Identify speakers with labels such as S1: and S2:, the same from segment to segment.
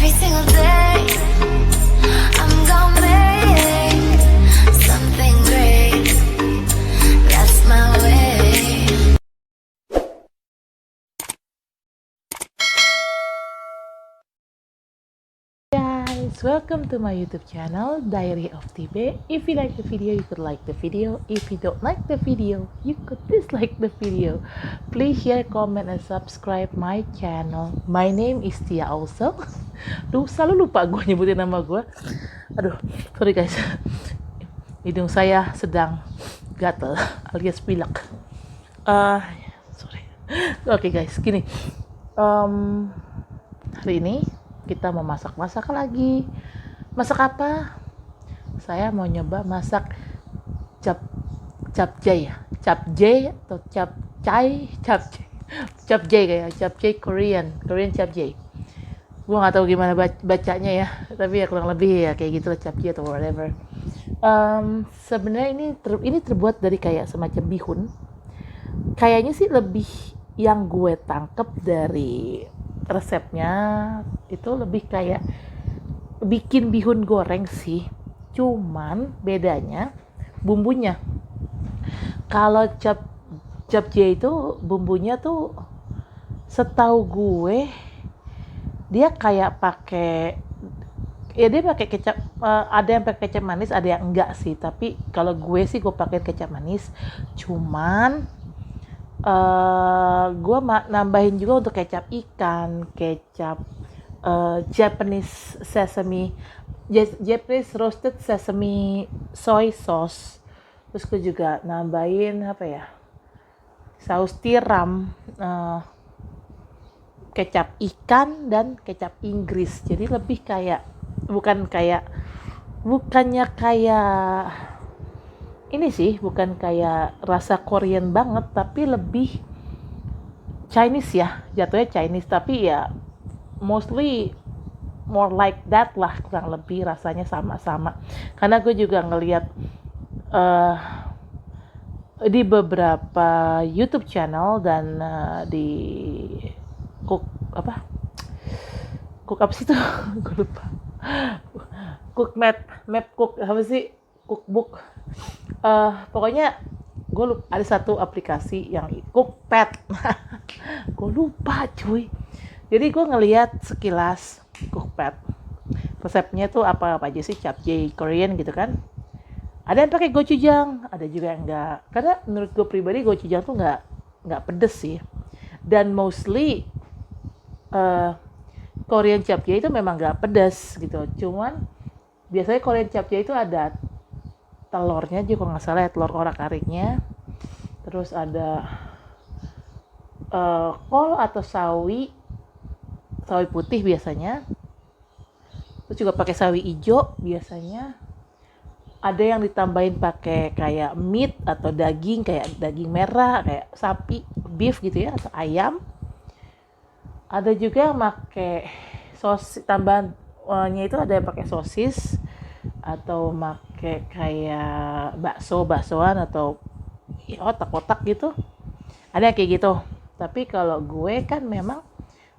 S1: every single day. I'm gonna make something great. That's my way.
S2: Guys, welcome to my YouTube channel Diary of TB. If you like the video, you could like the video. If you don't like the video, you could dislike the video. Please share, comment, and subscribe my channel. My name is Tia also. Duh, selalu lupa gue nyebutin nama gue. Aduh, sorry guys. Hidung saya sedang gatel alias pilek. Sorry. Oke guys, gini. Hari ini kita mau masak lagi. Masak apa? Saya mau nyoba masak capcay atau capcay kayak capcay Korean capcay. Gua nggak tahu gimana bacanya ya, tapi ya kurang lebih ya kayak gitu lah, capcay atau whatever. Sebenarnya ini terbuat dari kayak semacam bihun. Kayaknya sih lebih yang gue tangkep dari resepnya itu lebih kayak bikin bihun goreng sih, cuman bedanya bumbunya. Kalau capcay itu bumbunya tuh setahu gue dia kayak pakai kecap, ada yang pakai kecap manis, ada yang enggak sih, tapi kalau gue sih gue pakai kecap manis. Cuman gue nambahin juga untuk kecap ikan, kecap Japanese roasted sesame soy sauce. Terus gue juga nambahin saus tiram, kecap ikan dan kecap Inggris. Jadi lebih kayak bukannya kayak ini sih, bukan kayak rasa Korean banget, tapi lebih Chinese ya, jatuhnya Chinese, tapi ya mostly more like that lah, kurang lebih rasanya sama-sama. Karena gue juga ngelihat di beberapa YouTube channel dan di cook apa sih tuh gue lupa, cookbook. Pokoknya gue lupa, ada satu aplikasi yang Cookpad. Gue lupa cuy. Jadi gue ngelihat sekilas Cookpad, resepnya tuh apa aja sih, capcay Korean gitu kan. Ada yang pakai gochujang, ada juga yang enggak. Karena menurut gue pribadi gochujang tuh nggak pedes sih. Dan mostly Korean capcay itu memang nggak pedes gitu. Cuman biasanya Korean capcay itu ada telurnya juga kalau nggak salah ya, telur orak-ariknya. Terus ada kol atau sawi putih biasanya. Terus juga pakai sawi hijau biasanya. Ada yang ditambahin pakai kayak meat atau daging, kayak daging merah, kayak sapi, beef gitu ya, atau ayam. Ada juga yang pakai sosis, tambahannya itu ada yang pakai sosis atau pakai kayak baksoan atau ya, otak-otak gitu. Ada yang kayak gitu. Tapi kalau gue kan memang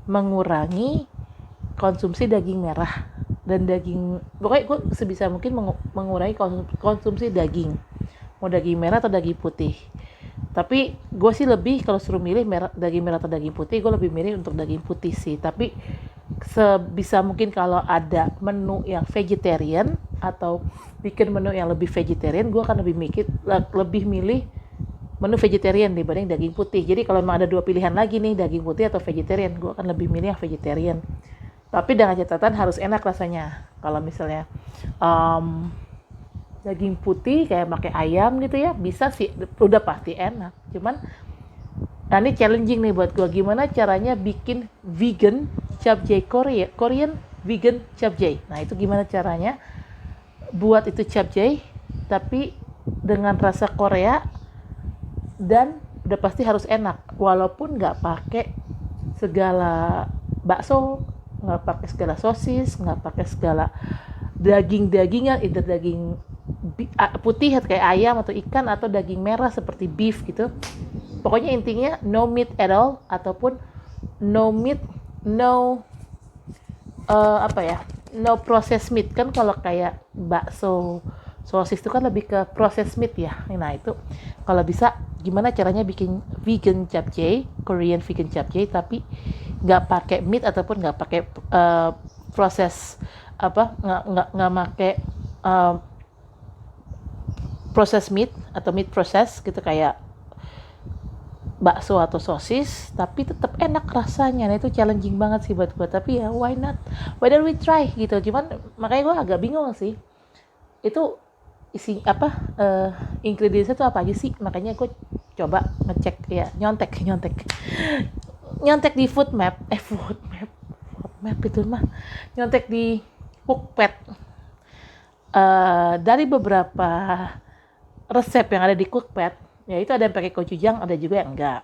S2: mengurangi konsumsi daging merah dan pokoknya gue sebisa mungkin mengurangi konsumsi daging, mau daging merah atau daging putih. Tapi gue sih lebih, kalau suruh milih daging merah atau daging putih, gue lebih milih untuk daging putih sih. Tapi sebisa mungkin kalau ada menu yang vegetarian atau bikin menu yang lebih vegetarian, gue akan lebih milih menu vegetarian dibanding daging putih. Jadi kalau memang ada dua pilihan lagi nih, daging putih atau vegetarian, gue akan lebih milih yang vegetarian. Tapi dengan catatan harus enak rasanya. Kalau misalnya daging putih kayak pakai ayam gitu ya, bisa sih, udah pasti enak. Cuman ini challenging nih buat gue, gimana caranya bikin vegan capcay Korean vegan capcay. Nah itu gimana caranya buat itu capcay tapi dengan rasa Korea dan udah pasti harus enak, walaupun nggak pakai segala bakso, nggak pakai segala sosis, nggak pakai segala daging-dagingan, itu daging putih kayak ayam atau ikan, atau daging merah seperti beef gitu. Pokoknya intinya no meat at all, ataupun no meat no apa ya, no processed meat kan. Kalau kayak bakso sosis itu kan lebih ke processed meat ya. Nah itu kalau bisa gimana caranya bikin vegan japchae, Korean vegan japchae, tapi nggak pakai meat ataupun nggak pakai proses apa, nggak pakai processed meat atau meat process gitu kayak bakso atau sosis, tapi tetap enak rasanya. Nah itu challenging banget sih buat gue, tapi ya why not, why don't we try gitu. Cuman makanya gue agak bingung sih itu isi apa, ingredientsnya tuh apa aja sih. Makanya gue coba ngecek ya, nyontek di food map itu mah, nyontek di Cookpad. Dari beberapa resep yang ada di Cookpad ya, itu ada yang pakai gochujang, ada juga yang enggak.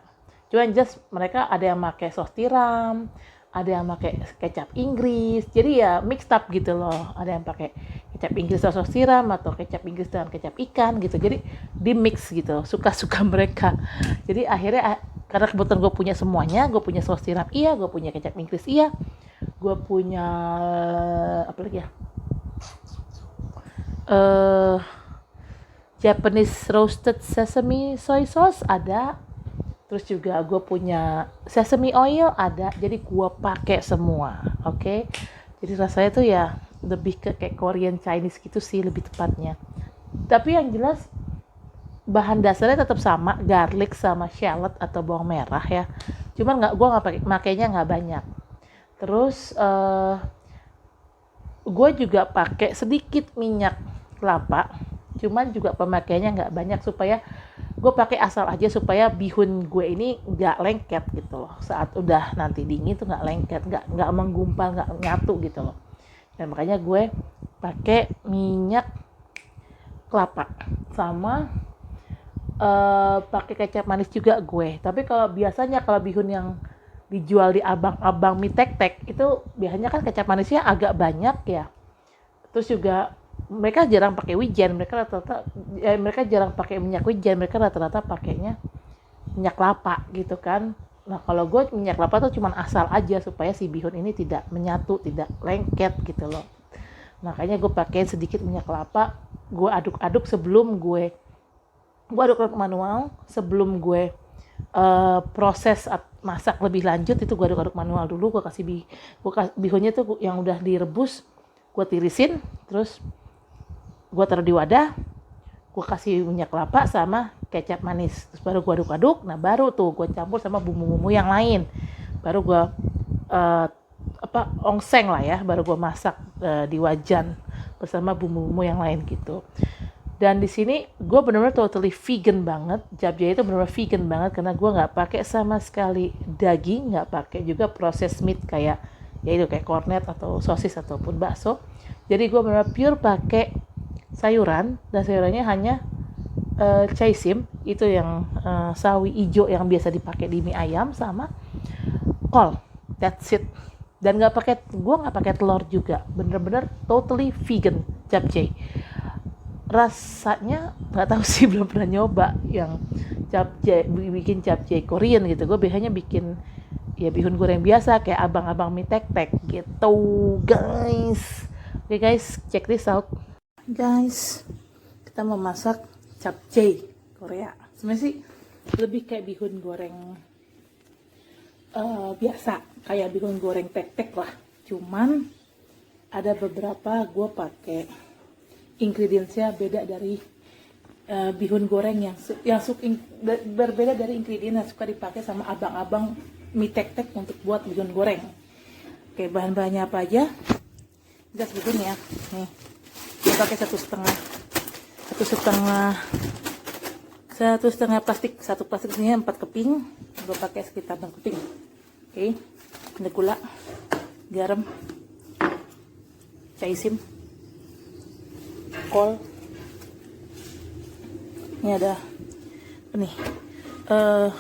S2: Cuman just mereka ada yang pakai saus tiram, ada yang pakai kecap Inggris. Jadi ya mixed up gitu loh. Ada yang pakai kecap Inggris atau saus tiram, atau kecap Inggris dan kecap ikan gitu. Jadi di mix gitu, suka-suka mereka. Jadi akhirnya karena kebetulan gue punya semuanya, gue punya saus tiram iya, gue punya kecap Inggris iya, gue punya apa lagi ya, Japanese roasted sesame soy sauce ada, terus juga gue punya sesame oil ada. Jadi gue pakai semua, oke? Jadi rasanya tuh ya lebih ke kayak Korean Chinese gitu sih lebih tepatnya. Tapi yang jelas bahan dasarnya tetap sama, garlic sama shallot atau bawang merah ya. Cuman gue nggak pakai, makainya nggak banyak. Terus gue juga pakai sedikit minyak kelapa, cuman juga pemakaiannya nggak banyak, supaya gue pakai asal aja supaya bihun gue ini nggak lengket gitu loh. Saat udah nanti dingin tuh nggak lengket, nggak menggumpal, nggak nyatu gitu loh. Dan makanya gue pakai minyak kelapa sama pakai kecap manis juga gue. Tapi kalau biasanya kalau bihun yang dijual di abang-abang mie tek-tek itu biasanya kan kecap manisnya agak banyak ya. Terus juga mereka jarang pakai wijen, mereka jarang pakai minyak wijen, mereka rata-rata pakainya minyak kelapa gitu kan. Nah kalau gue minyak kelapa tuh cuman asal aja supaya si bihun ini tidak menyatu, tidak lengket gitu loh. Makanya gue pakai sedikit minyak kelapa, gue aduk-aduk sebelum gue aduk manual, sebelum gue proses masak lebih lanjut. Itu gue aduk-aduk manual dulu. Gue kasih bihunnya tuh yang udah direbus, gue tirisin, terus gue taruh di wadah, gue kasih minyak kelapa sama kecap manis, terus baru gue aduk-aduk. Nah baru tuh gue campur sama bumbu-bumbu yang lain, baru gue ongseng lah ya, baru gue masak di wajan bersama bumbu-bumbu yang lain gitu. Dan di sini gue benar-benar totally vegan banget. Japchae itu benar-benar vegan banget karena gue nggak pakai sama sekali daging, nggak pakai juga processed meat kayak yaitu kayak cornet atau sosis ataupun bakso. Jadi gue benar-benar pure pakai sayuran, dan sayurannya hanya chaisim, itu yang sawi ijo yang biasa dipakai di mie ayam, sama kol. That's it. Dan gue nggak pakai telur juga. Bener-bener totally vegan japchae. Rasanya nggak tahu sih, belum pernah nyoba yang bikin japchae Korean gitu. Gue biasanya bikin ya bihun goreng biasa kayak abang-abang mie tek-tek gitu guys. Oke guys, check this out. Guys, kita mau masak japchae Korea. Sebenarnya sih lebih kayak bihun goreng biasa, kayak bihun goreng tek-tek lah. Cuman ada beberapa gue pakai ingredientsnya beda dari bihun goreng yang berbeda dari ingredient yang suka dipakai sama abang-abang mie tek-tek untuk buat bihun goreng. Oke, bahan-bahannya apa aja? Gas bihun ya. Nih, gue pakai satu setengah plastik. Satu plastik ini 4 keping. Gue pakai sekitar 6 keping. Oke, ada gula, garam, chaisim, kol. Ini ada ini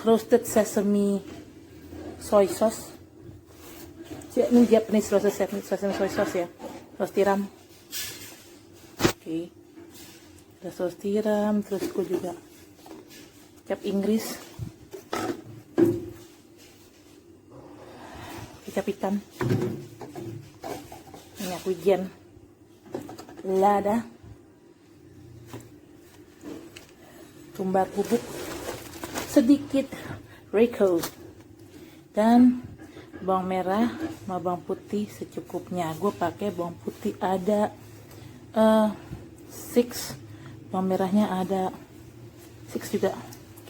S2: roasted sesame soy sauce. Ini Japanese roasted sesame soy sauce ya. Saus tiram. Oke. Ada saus tiram, terus gue juga kecap Inggris, kecap ikan, minyak wijen, lada, tumbar bubuk, sedikit Rico, dan bawang merah sama bawang putih secukupnya. Gue pakai bawang putih ada 6, bawang merahnya ada 6 juga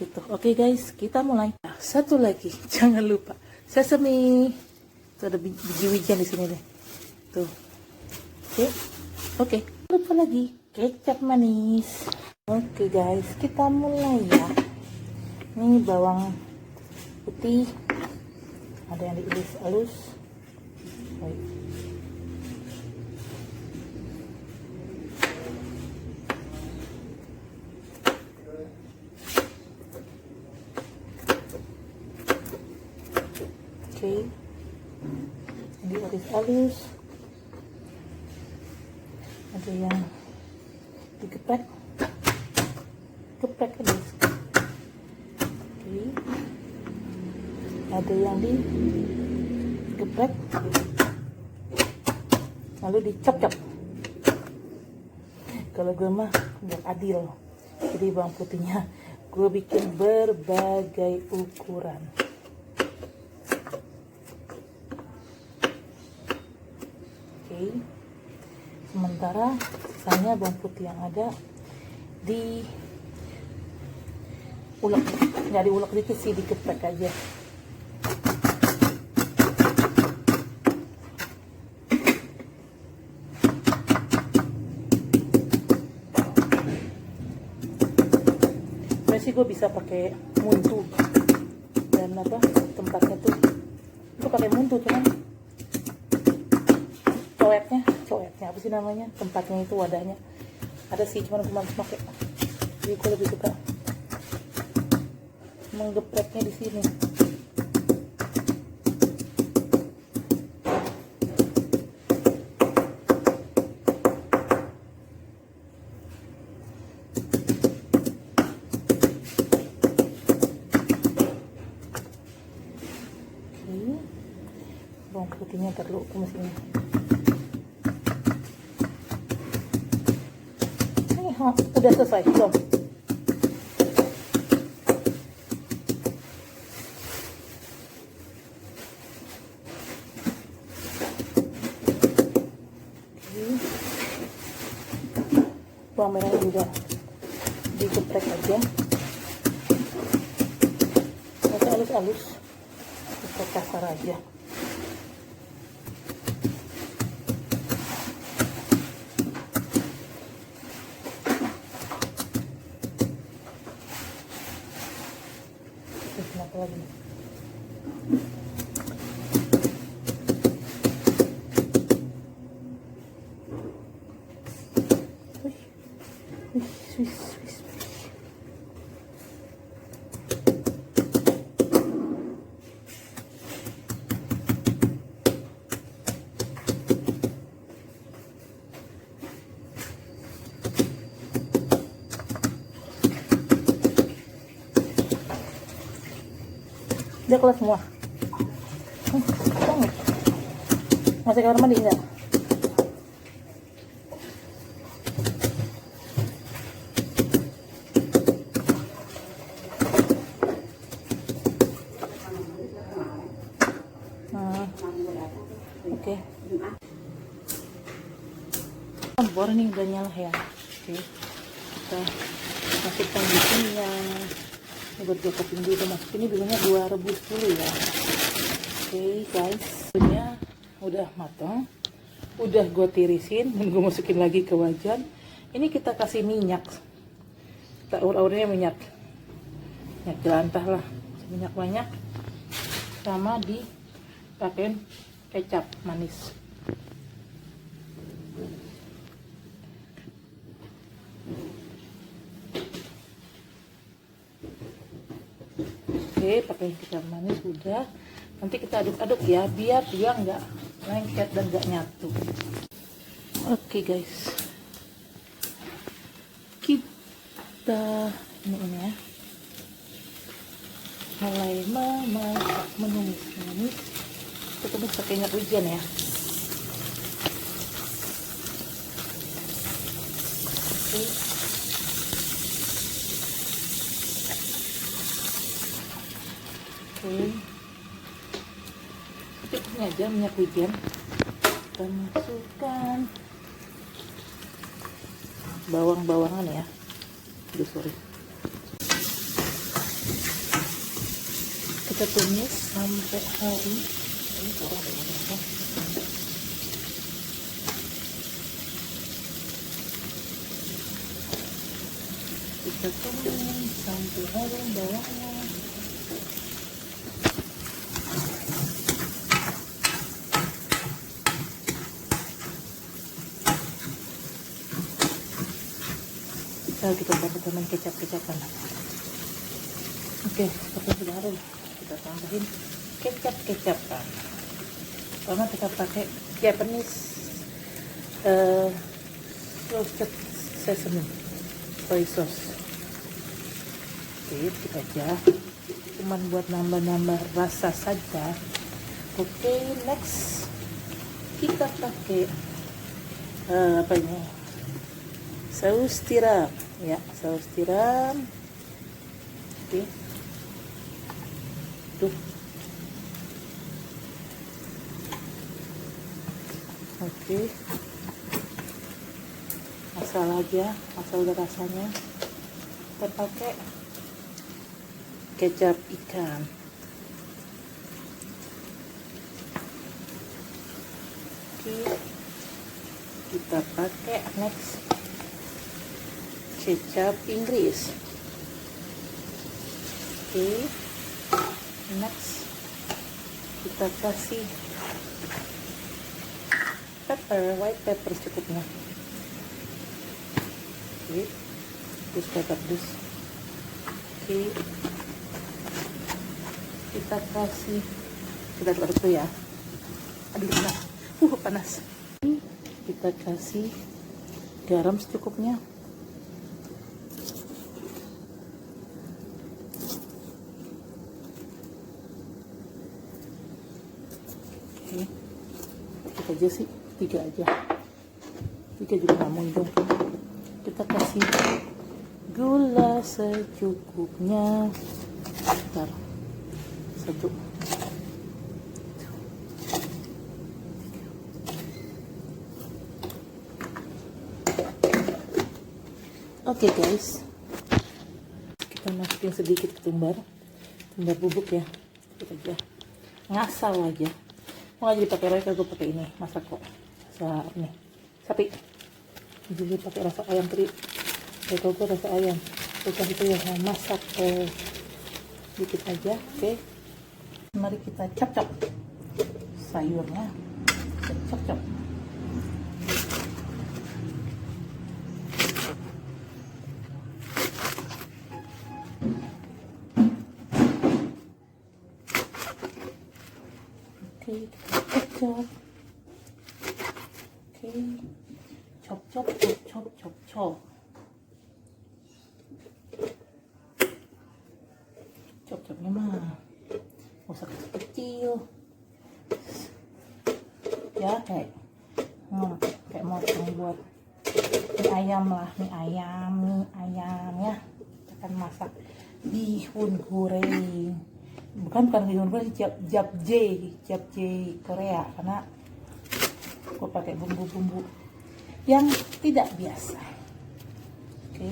S2: gitu. Oke guys, kita mulai. Nah, satu lagi jangan lupa sesame. Tuh ada biji wijen di sini deh tuh. Oke, lupa lagi kecap manis. Oke guys, kita mulai ya. Ini bawang putih ada yang diiris halus. Baik. Oke, diiris halus. Ada yang digeprek guys. Oke, ada yang digeprek lalu dicop-cop. Kalau gue mah biar adil, jadi bawang putihnya gue bikin berbagai ukuran. Oke, sementara sisanya bawang putih yang ada di ulek, nggak diulek dikit sih, digeprek aja. Sebenarnya sih gue bisa pakai muntu dan apa tempatnya tuh gue pakai muntu, cuman coetnya apa sih namanya, tempatnya itu, wadahnya ada sih, cuman gue males pakai. Jadi gue lebih suka menggepreknya di sini. Oke, bawang putihnya perlu kumis ini. Udah selesai belum? Bawang merahnya juga digeprek aja, masih halus-halus, geprek kasar aja. Kenapa lagi? Dia keluar semua. Masih kamar mandi enggak? Oke. Kompor ini udah nyala ya. Oke. Kita masukkan di sini ya. Ini buat gue coping dulu, masuk ini dulunya gue rebus dulu ya. Oke guys, ini udah matang, udah gue tirisin dan gue masukin lagi ke wajan. Ini kita kasih minyak, kita ur-urnya minyak jelantah lah, minyak banyak, sama dipakein kecap manis. Oke, pakai kecap manis udah. Nanti kita aduk-aduk ya, biar dia nggak lengket dan nggak nyatu. Oke guys, kita ini ya, mulai memasak, menumis. Kita tumis pakai minyak wijen ya. Oke. Oke. Cukupnya aja minyak wijen. Kita masukkan bawang-bawangan ya. Aduh, sorry. Kita tumis sampai harum. Ini kurang ya. Kita tumis sampai harum bawangnya. Kita tambahkan kecap-kecapan. Oke, seperti sudah harum, kita tambahin kecap-kecapan. Pertama kita pakai Japanese roasted sesame soy sauce. Oke, kita aja cuman buat nambah-nambah rasa saja. Oke, next kita pakai apa ini? Saus tiram ya, saus tiram. Oke. Tuh. Oke. Asal aja, asal udah rasanya. Kita pakai kecap ikan. Oke. Kita pakai next kecap Inggris. Oke, next kita kasih white pepper secukupnya. Oke, terus pepper dus. Oke, kita kasih, kita aduk dulu ya. Aduh, panas. Kita kasih garam secukupnya. Kita aja sih, 3 aja, 3 juga nggak munjung. Kita kasih gula secukupnya. Bentar, 1. Oke guys, kita masukin sedikit ketumbar bubuk ya. Kita aja ngasal aja. Mau nggak jadi pakai royco, gue pakai ini masako rasa ini sapi. Jadi pakai rasa ayam teri. Royco gue rasa ayam. Bukan itu ya, mau masak dikit aja. Oke. Mari kita cap-cap sayurnya. Cap-cap. Oke, chop. Oke, chop. Chop-chopnya mah nggak usah kecil-kecil. Ya, kayak motong buat mie ayam lah, mie ayam ya. Kita akan masak bihun goreng. Bukan bihun goreng, japchae Korea, karena aku pakai bumbu-bumbu yang tidak biasa. Oke.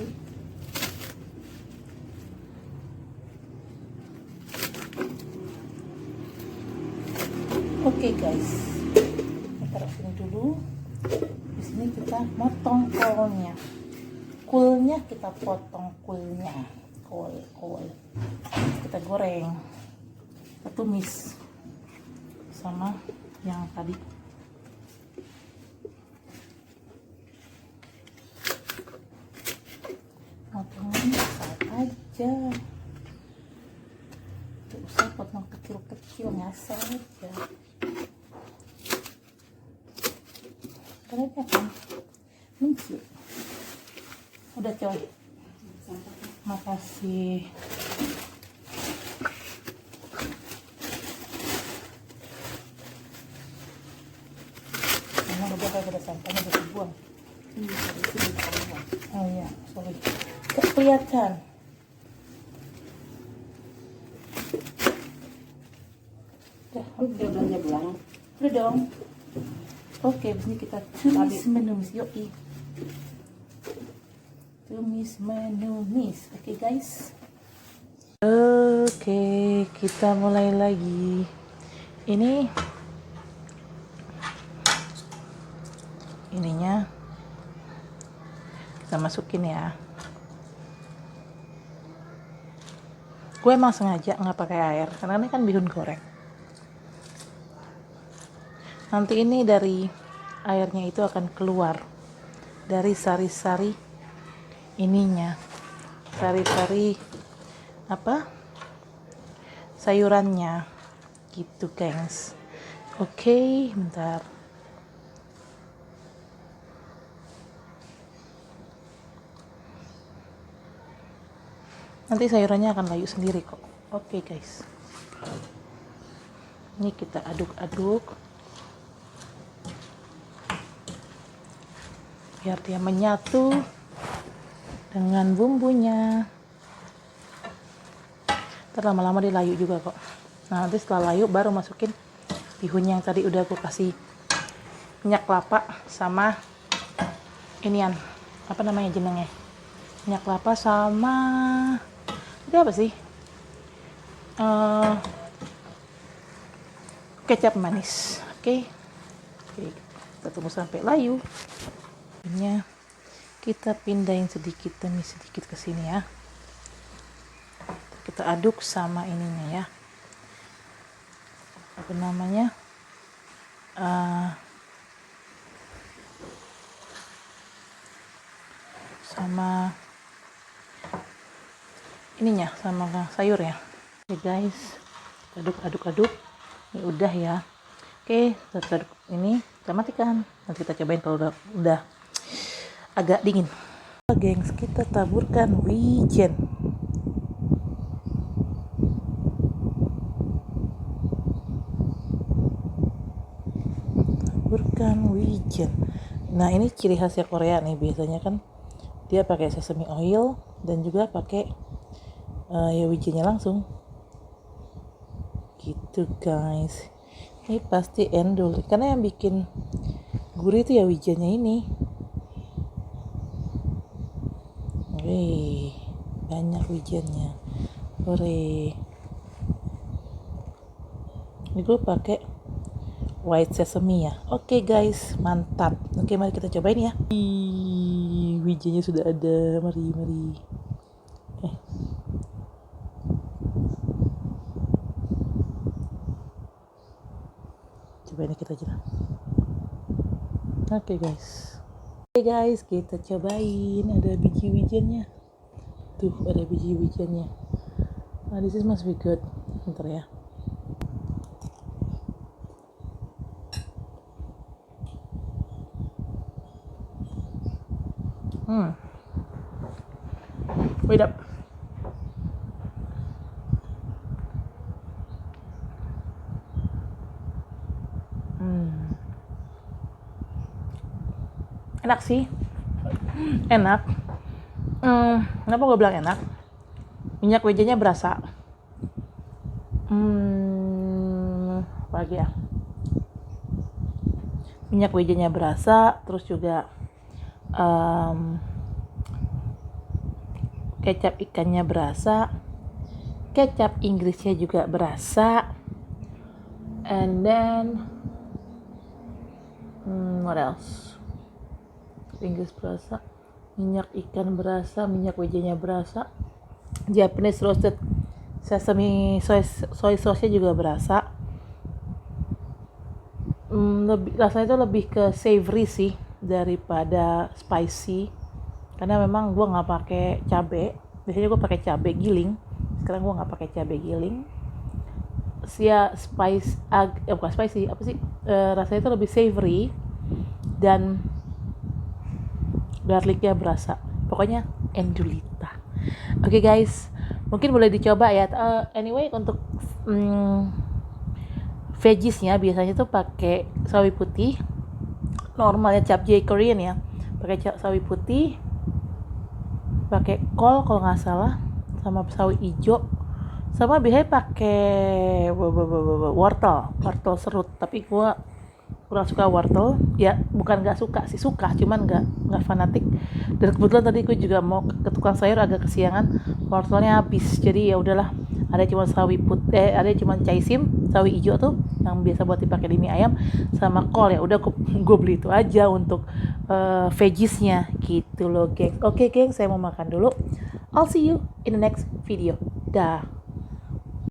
S2: Oke guys, kita taruh sini dulu. Di sini kita motong kulnya kita potong kulnya, kol. Kita goreng, kita tumis sama yang tadi. Potongnya besar aja, tidak usah potong kecil-kecil, ngasal aja. Karena dia kan mencit. Udah coy, makasih. Memang udah kayak sampahnya udah dibuang. Oh iya, sorry. Gak kelihatan.
S3: Udah belanja pulang.
S2: Udah dong. Oke, abis ini kita tumis menumis. Yoi. Tumis menumis. Oke guys. Oke, kita mulai lagi. Ininya kita masukin ya. Gue emang sengaja nggak pakai air karena ini kan bihun goreng. Nanti ini dari airnya itu akan keluar dari sari-sari ininya, sari-sari apa sayurannya gitu gengs. Oke, bentar. Nanti sayurannya akan layu sendiri kok. Oke guys, ini kita aduk-aduk biar dia menyatu dengan bumbunya. Ntar lama-lama dia layu juga kok. Nah, nanti setelah layu baru masukin bihun yang tadi udah aku kasih minyak kelapa sama inian, apa namanya jenengnya, minyak kelapa sama itu apa sih, kecap manis. Oke, kita tunggu sampai layu. Kita pindahin sedikit demi sedikit ke sini ya. Kita aduk sama ininya ya, apa namanya, sama ininya, sama sayur ya. Oke guys, aduk-aduk. Ini udah ya. Oke, kita aduk ini, kita matikan. Nanti kita cobain kalau udah agak dingin. Gengs, kita taburkan wijen. Nah, ini ciri khasnya Korea nih, biasanya kan dia pakai sesame oil dan juga pakai ya wijennya langsung gitu guys. Ini pasti endul karena yang bikin gurih itu ya wijennya ini. Wih, banyak wijennya. Hore. Ini gue pakai white sesame ya. Oke guys, mantap. Oke, mari kita cobain ya. Wijennya sudah ada. Mari. Cobain kita aja. Oke guys. Oke guys, kita cobain. Ada biji wijennya. Tuh, ada biji wijennya. Nah, this is must be good. Bentar ya. Wait up. Enak sih. Enak. Kenapa gue bilang enak? Minyak wijennya berasa. Apa lagi ya? Minyak wijennya berasa, terus juga kecap ikannya berasa, kecap Inggrisnya juga berasa, and then what else? Inggris berasa, minyak ikan berasa, minyak wijennya berasa, Japanese roasted sesame soy sauce-nya juga berasa. Rasanya itu lebih ke savory sih daripada spicy, karena memang gue nggak pakai cabai. Biasanya gue pakai cabai giling, sekarang gue nggak pakai cabai giling. Bukan spicy, apa sih, rasanya itu lebih savory dan garlicnya berasa. Pokoknya endulita. Oke guys, mungkin boleh dicoba ya. Anyway, untuk veggiesnya biasanya tuh pakai sawi putih, normalnya capcay Korean ya, pakai sawi putih, pakai kol kalau nggak salah, sama sawi ijo, sama biasanya pakai wortel serut, tapi gua kurang suka wortel. Ya bukan nggak suka sih, suka, cuman nggak fanatik. Dan kebetulan tadi gue juga mau ke tukang sayur agak kesiangan, wortelnya habis, jadi ya udahlah, ada cuma ada cuma caisim sawi ijo tuh yang biasa buat dipakai di mie ayam, sama kol. Ya udah gue beli itu aja untuk veggiesnya gitu loh, geng. Oke geng, saya mau makan dulu. I'll see you in the next video. Dah.